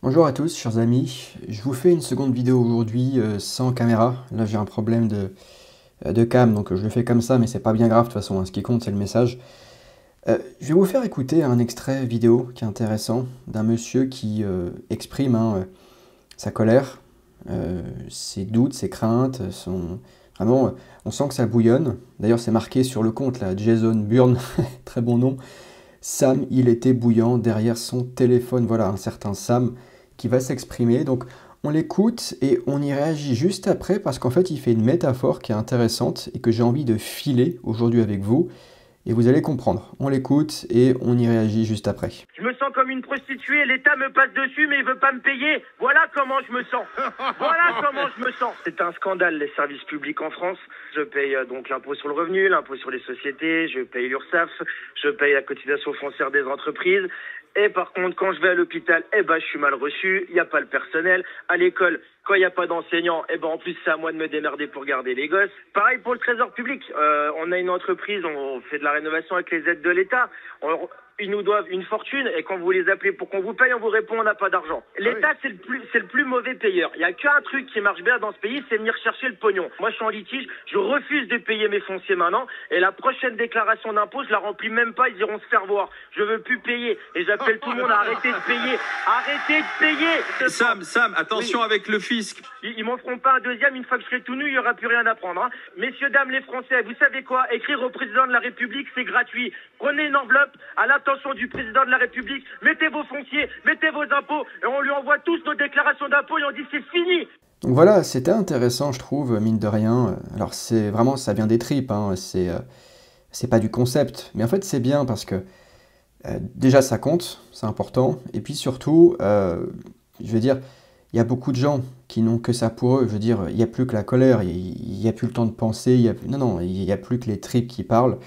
Bonjour à tous, chers amis. Je vous fais une seconde vidéo aujourd'hui sans caméra. Là, j'ai un problème de cam, donc je le fais comme ça, mais c'est pas bien grave de toute façon, hein. Ce qui compte, c'est le message. Je vais vous faire écouter un extrait vidéo qui est intéressant d'un monsieur qui exprime sa colère, ses doutes, ses craintes, Vraiment, on sent que ça bouillonne. D'ailleurs, c'est marqué sur le compte, là, Jason Bourne, très bon nom. Sam, il était bouillant derrière son téléphone. Voilà, un certain Sam qui va s'exprimer. Donc, on l'écoute et on y réagit juste après parce qu'en fait, il fait une métaphore qui est intéressante et que j'ai envie de filer aujourd'hui avec vous. Et vous allez comprendre. On l'écoute et on y réagit juste après. Je me sens comme une prostituée, l'État me passe dessus mais il veut pas me payer. Voilà comment je me sens. Voilà comment je me sens. C'est un scandale les services publics en France. Je paye donc l'impôt sur le revenu, l'impôt sur les sociétés, je paye l'URSSAF, je paye la cotisation foncière des entreprises. Et par contre, quand je vais à l'hôpital, je suis mal reçu, il n'y a pas le personnel. À l'école, quand il n'y a pas d'enseignants, en plus, c'est à moi de me démerder pour garder les gosses. Pareil pour le trésor public. On a une entreprise, on fait de la rénovation avec les aides de l'État. Ils nous doivent une fortune et quand vous les appelez pour qu'on vous paye, on vous répond on n'a pas d'argent. L'État, c'est le plus mauvais payeur. Il n'y a qu'un truc qui marche bien dans ce pays, c'est venir chercher le pognon. Moi, je suis en litige, je refuse de payer mes fonciers maintenant et la prochaine déclaration d'impôt, je la remplis même pas, ils iront se faire voir. Je veux plus payer et j'appelle tout le monde à arrêter de payer. Arrêtez de payer. Sam, attention avec le fisc. Ils m'en feront pas un deuxième, une fois que je serai tout nu, il n'y aura plus rien à prendre. Hein. Messieurs, dames, les Français, vous savez quoi? Écrire au président de la République, c'est gratuit. Prenez une enveloppe à l'attention du président de la République, mettez vos fonciers, mettez vos impôts, et on lui envoie tous nos déclarations d'impôts et on dit c'est fini. Donc voilà, c'était intéressant, je trouve, mine de rien. Alors c'est vraiment, ça vient des tripes, hein. C'est pas du concept. Mais en fait, c'est bien parce que déjà, ça compte, c'est important. Et puis surtout, je veux dire, il y a beaucoup de gens qui n'ont que ça pour eux. Je veux dire, il n'y a plus que la colère, il n'y a plus le temps de penser. Non, il n'y a plus que les tripes qui parlent.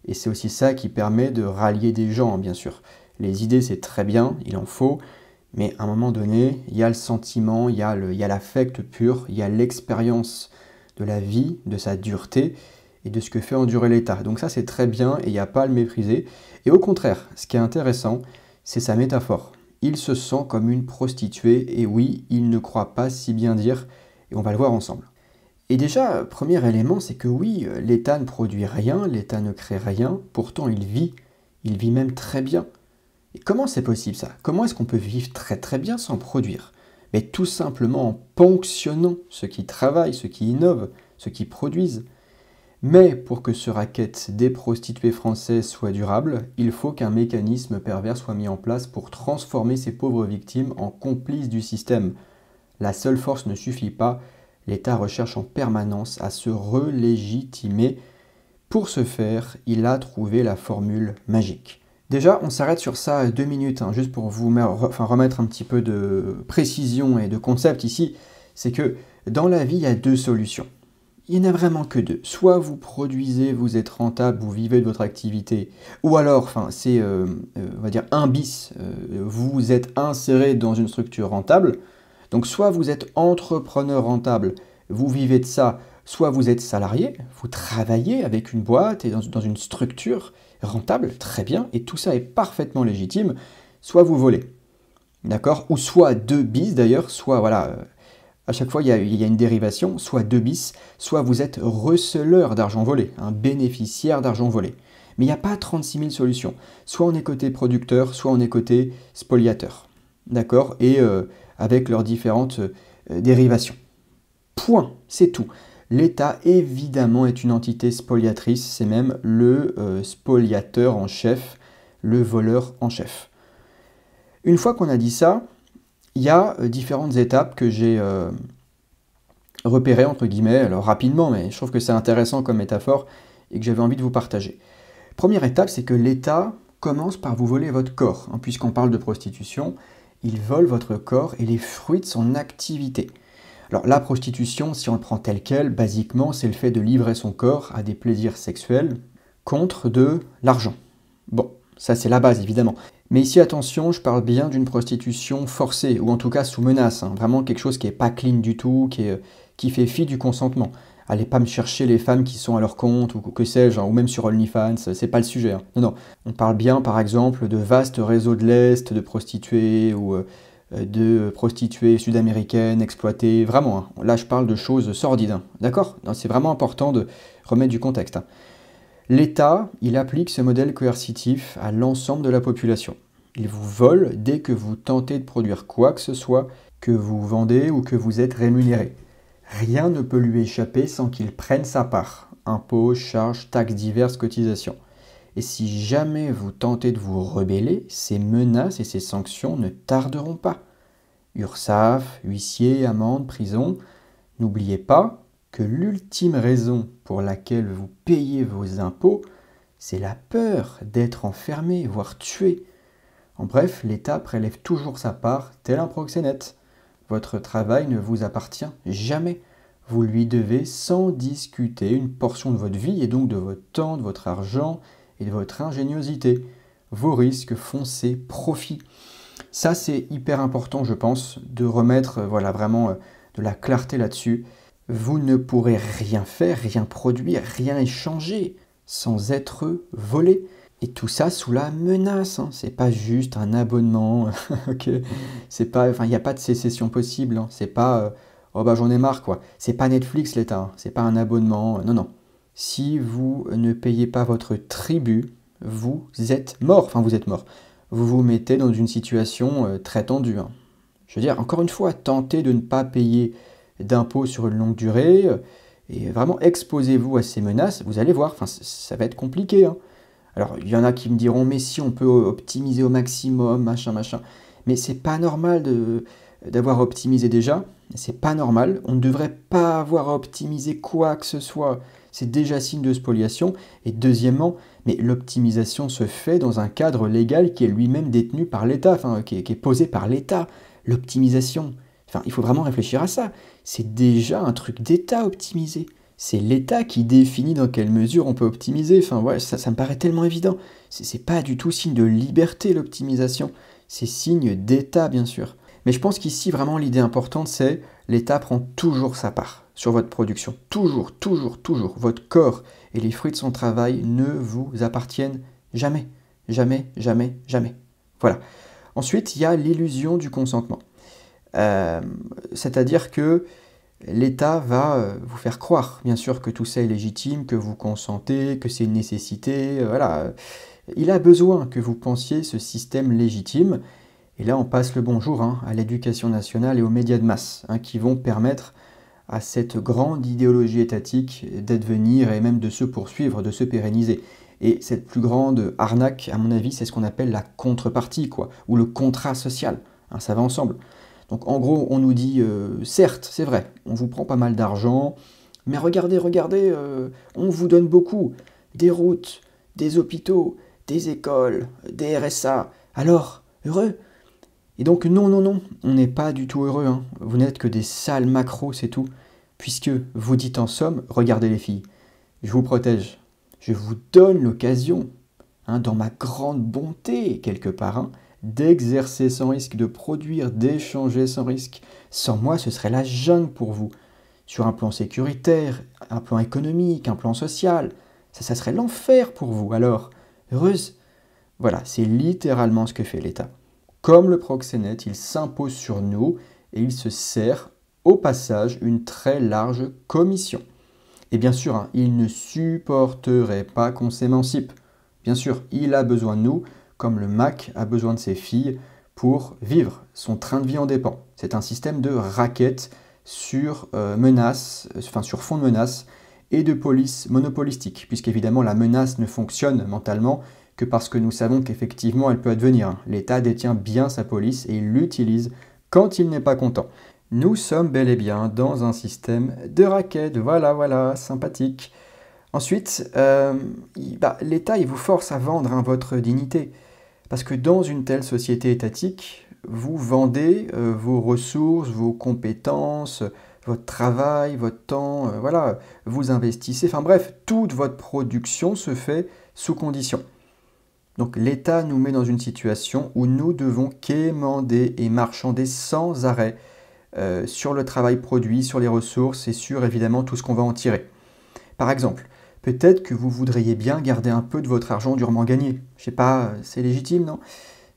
Et c'est aussi ça qui permet de rallier des gens, bien sûr. Les idées, c'est très bien, il en faut. Mais à un moment donné, il y a le sentiment, il y a l'affect pur, il y a l'expérience de la vie, de sa dureté et de ce que fait endurer l'État. Donc ça, c'est très bien et il n'y a pas à le mépriser. Et au contraire, ce qui est intéressant, c'est sa métaphore. Il se sent comme une prostituée et oui, il ne croit pas si bien dire et on va le voir ensemble. Et déjà, premier élément, c'est que oui, l'État ne produit rien, l'État ne crée rien, pourtant il vit même très bien. Et comment c'est possible ça? Comment est-ce qu'on peut vivre très très bien sans produire? Mais tout simplement en ponctionnant ceux qui travaillent, ceux qui innovent, ceux qui produisent. Mais pour que ce racket des prostituées françaises soit durable, il faut qu'un mécanisme pervers soit mis en place pour transformer ces pauvres victimes en complices du système. La seule force ne suffit pas, l'État recherche en permanence à se relégitimer. Pour ce faire, il a trouvé la formule magique. Déjà, on s'arrête sur ça 2 minutes, juste pour vous remettre un petit peu de précision et de concept ici. C'est que dans la vie, il y a 2 solutions. Il n'y en a vraiment que 2. Soit vous produisez, vous êtes rentable, vous vivez de votre activité, ou alors, c'est, on va dire, un bis, vous êtes inséré dans une structure rentable. Donc soit vous êtes entrepreneur rentable, vous vivez de ça, soit vous êtes salarié, vous travaillez avec une boîte et dans une structure rentable, très bien, et tout ça est parfaitement légitime, soit vous volez, d'accord? Ou soit 2 bis d'ailleurs, soit voilà, à chaque fois il y a une dérivation, soit 2 bis, soit vous êtes receleur d'argent volé, un bénéficiaire d'argent volé. Mais il n'y a pas 36 000 solutions, soit on est côté producteur, soit on est côté spoliateur, d'accord? Et avec leurs différentes dérivations. Point, c'est tout. L'État, évidemment, est une entité spoliatrice, c'est même le spoliateur en chef, le voleur en chef. Une fois qu'on a dit ça, il y a différentes étapes que j'ai repérées, entre guillemets, alors rapidement, mais je trouve que c'est intéressant comme métaphore et que j'avais envie de vous partager. Première étape, c'est que l'État commence par vous voler votre corps, puisqu'on parle de prostitution. Il vole votre corps et les fruits de son activité. Alors la prostitution, si on le prend tel quel, basiquement, c'est le fait de livrer son corps à des plaisirs sexuels contre de l'argent. Bon, ça c'est la base évidemment. Mais ici attention, je parle bien d'une prostitution forcée, ou en tout cas sous menace, vraiment quelque chose qui n'est pas clean du tout, qui fait fi du consentement. Allez pas me chercher les femmes qui sont à leur compte, ou que sais-je, ou même sur OnlyFans, c'est pas le sujet. Non, on parle bien par exemple de vastes réseaux de lest, de prostituées, ou de prostituées sud-américaines exploitées, vraiment, hein. Là je parle de choses sordides, hein. D'accord? C'est vraiment important de remettre du contexte, hein. L'État, il applique ce modèle coercitif à l'ensemble de la population. Il vous vole dès que vous tentez de produire quoi que ce soit, que vous vendez ou que vous êtes rémunéré. Rien ne peut lui échapper sans qu'il prenne sa part. Impôts, charges, taxes diverses, cotisations. Et si jamais vous tentez de vous rebeller, ces menaces et ces sanctions ne tarderont pas. URSSAF, huissier, amende, prison. N'oubliez pas que l'ultime raison pour laquelle vous payez vos impôts, c'est la peur d'être enfermé, voire tué. En bref, l'État prélève toujours sa part, tel un proxénète. Votre travail ne vous appartient jamais. Vous lui devez sans discuter une portion de votre vie et donc de votre temps, de votre argent et de votre ingéniosité. Vos risques font ses profits. Ça, c'est hyper important, je pense, de remettre vraiment de la clarté là-dessus. Vous ne pourrez rien faire, rien produire, rien échanger sans être volé. Et tout ça sous la menace, hein. C'est pas juste un abonnement, ok. C'est pas, il n'y a pas de sécession possible, hein. C'est pas, oh bah j'en ai marre quoi. C'est pas Netflix l'État, hein. C'est pas un abonnement, non non. Si vous ne payez pas votre tribut, vous êtes mort, enfin vous êtes mort. Vous vous mettez dans une situation très tendue, hein. Je veux dire, encore une fois, tentez de ne pas payer d'impôts sur une longue durée et vraiment exposez-vous à ces menaces, vous allez voir, enfin, ça va être compliqué, hein. Alors, il y en a qui me diront, mais si on peut optimiser au maximum, machin, machin. Mais c'est pas normal d'avoir optimisé déjà. C'est pas normal. On ne devrait pas avoir à optimiser quoi que ce soit. C'est déjà signe de spoliation. Et deuxièmement, mais l'optimisation se fait dans un cadre légal qui est lui-même détenu par l'État, enfin, qui est posé par l'État. L'optimisation. Enfin, il faut vraiment réfléchir à ça. C'est déjà un truc d'État optimisé. C'est l'État qui définit dans quelle mesure on peut optimiser. Enfin, ouais, ça me paraît tellement évident. C'est pas du tout signe de liberté, l'optimisation. C'est signe d'État, bien sûr. Mais je pense qu'ici, vraiment, l'idée importante, c'est l'État prend toujours sa part sur votre production. Toujours, toujours, toujours. Votre corps et les fruits de son travail ne vous appartiennent jamais. Jamais, jamais, jamais. Voilà. Ensuite, il y a l'illusion du consentement. C'est-à-dire que l'État va vous faire croire, bien sûr, que tout ça est légitime, que vous consentez, que c'est une nécessité, voilà. Il a besoin que vous pensiez ce système légitime. Et là, on passe le bonjour à l'éducation nationale et aux médias de masse, qui vont permettre à cette grande idéologie étatique d'advenir et même de se poursuivre, de se pérenniser. Et cette plus grande arnaque, à mon avis, c'est ce qu'on appelle la contrepartie, quoi, ou le contrat social. Ça va ensemble. Donc en gros, on nous dit, certes, c'est vrai, on vous prend pas mal d'argent, mais regardez, on vous donne beaucoup. Des routes, des hôpitaux, des écoles, des RSA. Alors, heureux? Et donc non, on n'est pas du tout heureux, hein. Vous n'êtes que des sales macros, c'est tout. Puisque vous dites en somme, regardez les filles, je vous protège, je vous donne l'occasion, dans ma grande bonté, quelque part, d'exercer sans risque, de produire, d'échanger sans risque. Sans moi, ce serait la jungle pour vous. Sur un plan sécuritaire, un plan économique, un plan social, ça serait l'enfer pour vous. Alors, heureuse? Voilà, c'est littéralement ce que fait l'État. Comme le proxénète, il s'impose sur nous et il se sert au passage une très large commission. Et bien sûr, il ne supporterait pas qu'on s'émancipe. Bien sûr, il a besoin de nous, comme le Mac a besoin de ses filles pour vivre. Son train de vie en dépend. C'est un système de raquettes sur sur fond de menace et de police monopolistique, puisqu'évidemment la menace ne fonctionne mentalement que parce que nous savons qu'effectivement elle peut advenir. L'État détient bien sa police et il l'utilise quand il n'est pas content. Nous sommes bel et bien dans un système de raquettes, voilà, sympathique. Ensuite, l'État il vous force à vendre votre dignité. Parce que dans une telle société étatique, vous vendez vos ressources, vos compétences, votre travail, votre temps, vous investissez. Enfin bref, toute votre production se fait sous condition. Donc l'État nous met dans une situation où nous devons quémander et marchander sans arrêt sur le travail produit, sur les ressources et sur évidemment tout ce qu'on va en tirer. Par exemple, peut-être que vous voudriez bien garder un peu de votre argent durement gagné. Je sais pas, c'est légitime, non?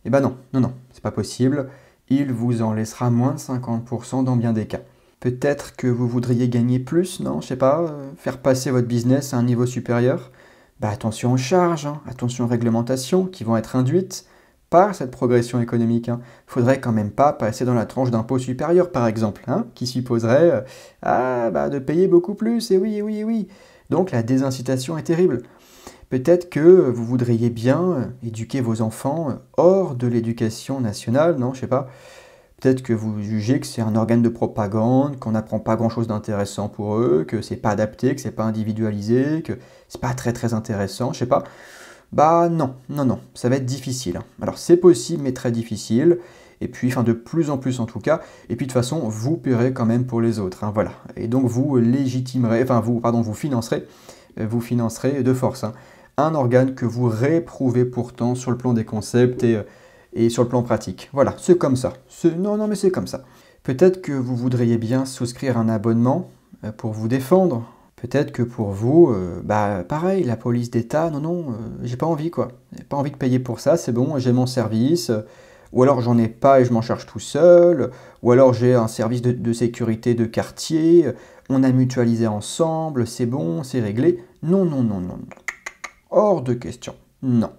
Eh ben non, c'est pas possible. il vous en laissera moins de 50% dans bien des cas. Peut-être que vous voudriez gagner plus, non? Je sais pas, faire passer votre business à un niveau supérieur? Bah attention aux charges, hein, attention aux réglementations qui vont être induites par cette progression économique. Hein. Faudrait quand même pas passer dans la tranche d'impôt supérieur, par exemple, hein, qui supposerait de payer beaucoup plus, et oui, et oui, et oui. Donc la désincitation est terrible. Peut-être que vous voudriez bien éduquer vos enfants hors de l'éducation nationale, non, je sais pas. Peut-être que vous jugez que c'est un organe de propagande, qu'on n'apprend pas grand-chose d'intéressant pour eux, que c'est pas adapté, que c'est pas individualisé, que c'est pas très très intéressant, je sais pas. Bah non, non, non, ça va être difficile. Hein. Alors c'est possible, mais très difficile. Et puis, enfin de plus en plus en tout cas. Et puis de toute façon, vous paierez quand même pour les autres. Hein, voilà. Et donc vous légitimerez, enfin vous financerez de force. Hein, un organe que vous réprouvez pourtant sur le plan des concepts et sur le plan pratique. Voilà, c'est comme ça. Non, non, mais c'est comme ça. Peut-être que vous voudriez bien souscrire un abonnement pour vous défendre. Peut-être que pour vous, pareil, la police d'État, non, non, j'ai pas envie, quoi. J'ai pas envie de payer pour ça, c'est bon, j'ai mon service. Ou alors j'en ai pas et je m'en charge tout seul. Ou alors j'ai un service de sécurité de quartier. On a mutualisé ensemble, c'est bon, c'est réglé. Non, non, non, non, non. Hors de question. Non.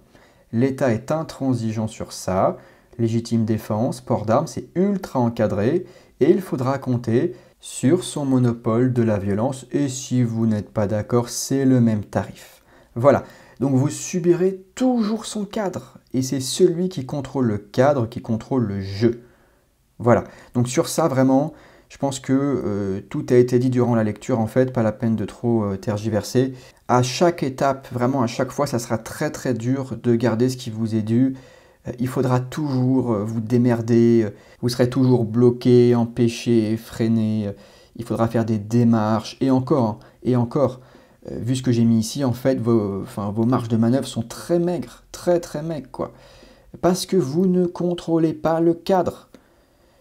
L'État est intransigeant sur ça. Légitime défense, port d'armes, c'est ultra encadré. Et il faudra compter sur son monopole de la violence. Et si vous n'êtes pas d'accord, c'est le même tarif. Voilà. Donc vous subirez toujours son cadre. Et c'est celui qui contrôle le cadre qui contrôle le jeu. Voilà. Donc sur ça, vraiment, je pense que tout a été dit durant la lecture, en fait, pas la peine de trop tergiverser. À chaque étape, vraiment à chaque fois, ça sera très très dur de garder ce qui vous est dû. Il faudra toujours vous démerder, vous serez toujours bloqué, empêché, freiné. Il faudra faire des démarches, et encore, vu ce que j'ai mis ici, en fait, vos marges de manœuvre sont très maigres, très très maigres, quoi. Parce que vous ne contrôlez pas le cadre.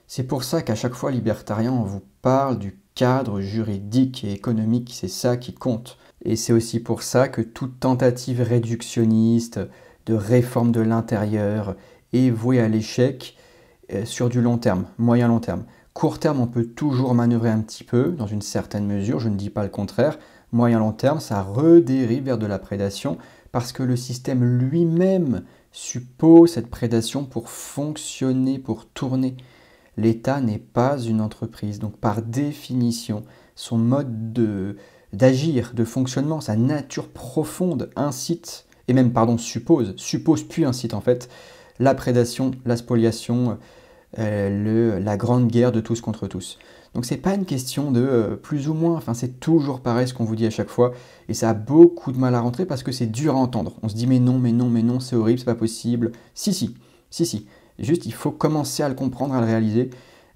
C'est pour ça qu'à chaque fois, libertarien, on vous parle du cadre juridique et économique, c'est ça qui compte. Et c'est aussi pour ça que toute tentative réductionniste, de réforme de l'intérieur, est vouée à l'échec sur du long terme, moyen-long terme. Court terme, on peut toujours manœuvrer un petit peu, dans une certaine mesure, je ne dis pas le contraire. Moyen-long terme, ça redérive vers de la prédation, parce que le système lui-même suppose cette prédation pour fonctionner, pour tourner. L'État n'est pas une entreprise, donc par définition, son mode d'agir, de fonctionnement, sa nature profonde incite, et même, suppose puis incite en fait, la prédation, la spoliation, la grande guerre de tous contre tous. Donc c'est pas une question de plus ou moins, enfin c'est toujours pareil ce qu'on vous dit à chaque fois, et ça a beaucoup de mal à rentrer parce que c'est dur à entendre. On se dit mais non, c'est horrible, c'est pas possible. Si. Juste il faut commencer à le comprendre, à le réaliser.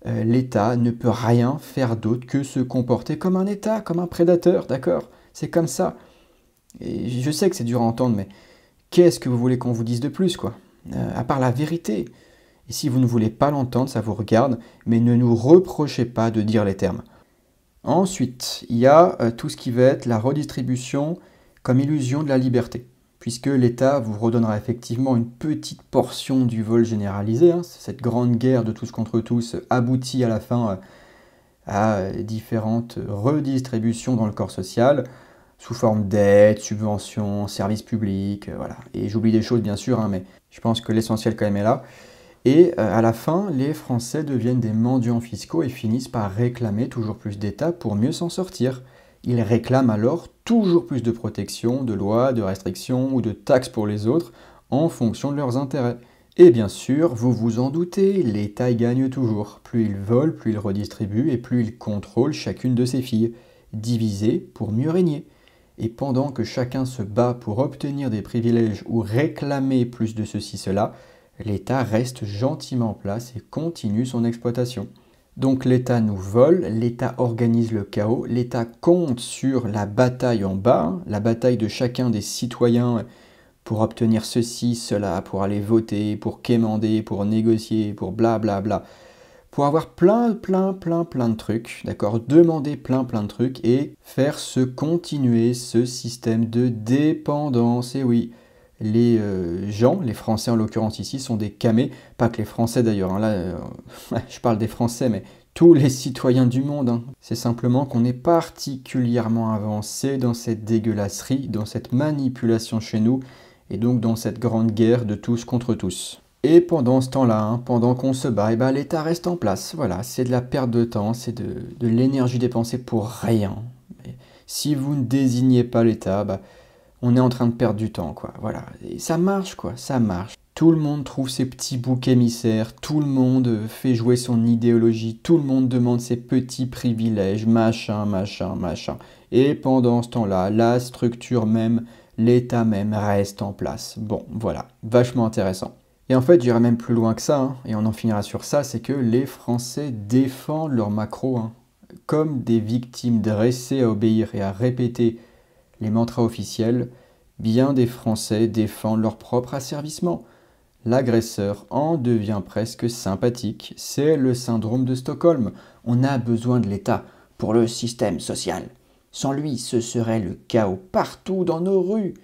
L'État ne peut rien faire d'autre que se comporter comme un État, comme un prédateur, d'accord? C'est comme ça. Et je sais que c'est dur à entendre, mais qu'est-ce que vous voulez qu'on vous dise de plus, quoi? À part la vérité. Et si vous ne voulez pas l'entendre, ça vous regarde, mais ne nous reprochez pas de dire les termes. Ensuite, il y a tout ce qui va être la redistribution comme illusion de la liberté, puisque l'État vous redonnera effectivement une petite portion du vol généralisé. Hein. Cette grande guerre de tous contre tous aboutit à la fin à différentes redistributions dans le corps social, sous forme d'aides, subventions, services publics, voilà. Et j'oublie des choses bien sûr, hein, mais je pense que l'essentiel quand même est là. Et à la fin, les Français deviennent des mendiants fiscaux et finissent par réclamer toujours plus d'État pour mieux s'en sortir. Ils réclament alors toujours plus de protection, de lois, de restrictions ou de taxes pour les autres en fonction de leurs intérêts. Et bien sûr, vous vous en doutez, l'État y gagne toujours. Plus il vole, plus il redistribue et plus il contrôle chacune de ses filles. Diviser pour mieux régner. Et pendant que chacun se bat pour obtenir des privilèges ou réclamer plus de ceci, cela, l'État reste gentiment en place et continue son exploitation. Donc l'État nous vole, l'État organise le chaos, l'État compte sur la bataille en bas, hein, la bataille de chacun des citoyens pour obtenir ceci, cela, pour aller voter, pour quémander, pour négocier, pour blablabla, pour avoir plein de trucs, d'accord, demander plein de trucs et faire se continuer ce système de dépendance. Et oui, les gens, les Français en l'occurrence ici, sont des camés, pas que les Français d'ailleurs, hein, là je parle des Français, mais tous les citoyens du monde, hein. C'est simplement qu'on est particulièrement avancé dans cette dégueulasserie, dans cette manipulation chez nous, et donc dans cette grande guerre de tous contre tous. Et pendant ce temps-là, hein, pendant qu'on se bat, ben, l'État reste en place. Voilà, c'est de la perte de temps, c'est de l'énergie dépensée pour rien. Et si vous ne désignez pas l'État, ben, on est en train de perdre du temps, quoi. Voilà, et ça marche, quoi, ça marche. Tout le monde trouve ses petits boucs émissaires, tout le monde fait jouer son idéologie, tout le monde demande ses petits privilèges, machin, machin, machin. Et pendant ce temps-là, la structure même, l'État même reste en place. Bon, voilà, vachement intéressant. Et en fait, j'irai même plus loin que ça, hein, et on en finira sur ça, c'est que les Français défendent leur Macron, hein, comme des victimes dressées à obéir et à répéter les mantras officiels. Bien des Français défendent leur propre asservissement. L'agresseur en devient presque sympathique. C'est le syndrome de Stockholm. On a besoin de l'État pour le système social. Sans lui, ce serait le chaos partout dans nos rues.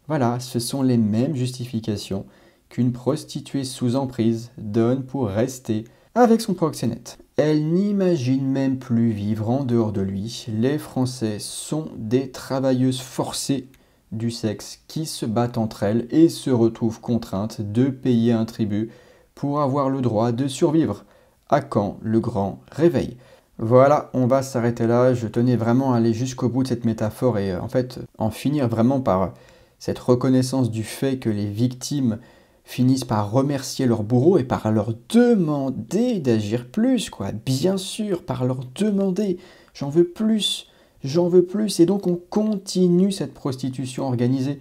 Voilà, ce sont les mêmes justifications qu'une prostituée sous emprise donne pour rester avec son proxénète. Elle n'imagine même plus vivre en dehors de lui. Les Français sont des travailleuses forcées du sexe qui se battent entre elles et se retrouvent contraintes de payer un tribut pour avoir le droit de survivre. À quand le grand réveil? Voilà, on va s'arrêter là. Je tenais vraiment à aller jusqu'au bout de cette métaphore et en fait en finir vraiment par cette reconnaissance du fait que les victimes finissent par remercier leur bourreau et par leur demander d'agir plus, quoi. Bien sûr, par leur demander. J'en veux plus. J'en veux plus. Et donc on continue cette prostitution organisée.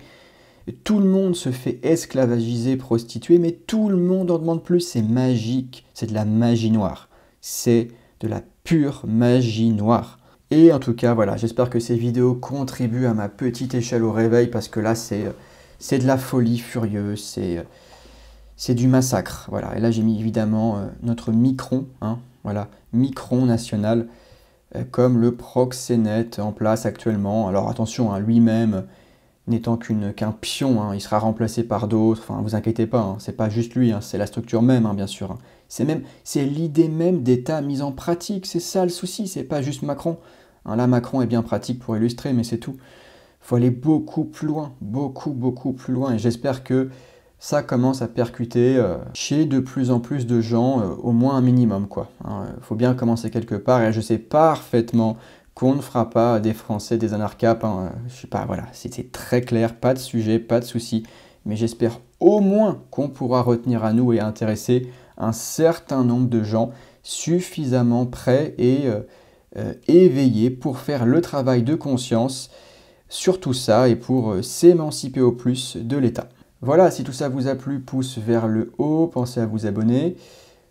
Et tout le monde se fait esclavagiser, prostituer, mais tout le monde en demande plus. C'est magique. C'est de la magie noire. C'est de la pure magie noire. Et en tout cas, voilà, j'espère que ces vidéos contribuent à ma petite échelle au réveil, parce que là, c'est de la folie furieuse, c'est du massacre. Voilà. Et là, j'ai mis évidemment notre Micron, hein, voilà, Micron national, comme le proxénète en place actuellement. Alors attention, hein, lui-même n'étant qu'un pion, hein, il sera remplacé par d'autres. Enfin, vous inquiétez pas, hein, c'est pas juste lui, hein, c'est la structure même, hein, bien sûr. Hein. C'est l'idée même d'État mise en pratique. C'est ça le souci, c'est pas juste Macron. Hein, là, Macron est bien pratique pour illustrer, mais c'est tout. Il faut aller beaucoup plus loin, beaucoup plus loin. Et j'espère que ça commence à percuter chez de plus en plus de gens, au moins un minimum, quoi. Hein, faut bien commencer quelque part, et je sais parfaitement qu'on ne fera pas des Français des anarchapes, hein, je sais pas, voilà, c'est très clair, pas de sujet, pas de souci, mais j'espère au moins qu'on pourra retenir à nous et intéresser un certain nombre de gens suffisamment prêts et éveillés pour faire le travail de conscience sur tout ça et pour s'émanciper au plus de l'État. Voilà, si tout ça vous a plu, pouce vers le haut, pensez à vous abonner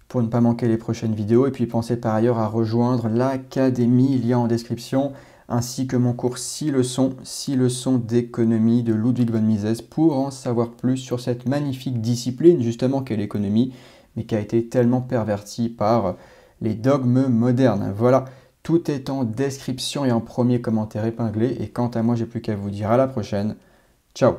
pour ne pas manquer les prochaines vidéos, et puis pensez par ailleurs à rejoindre l'académie, lien en description, ainsi que mon cours 6 leçons d'économie de Ludwig von Mises, pour en savoir plus sur cette magnifique discipline justement qu'est l'économie, mais qui a été tellement pervertie par les dogmes modernes. Voilà, tout est en description et en premier commentaire épinglé, et quant à moi, j'ai plus qu'à vous dire à la prochaine. Ciao!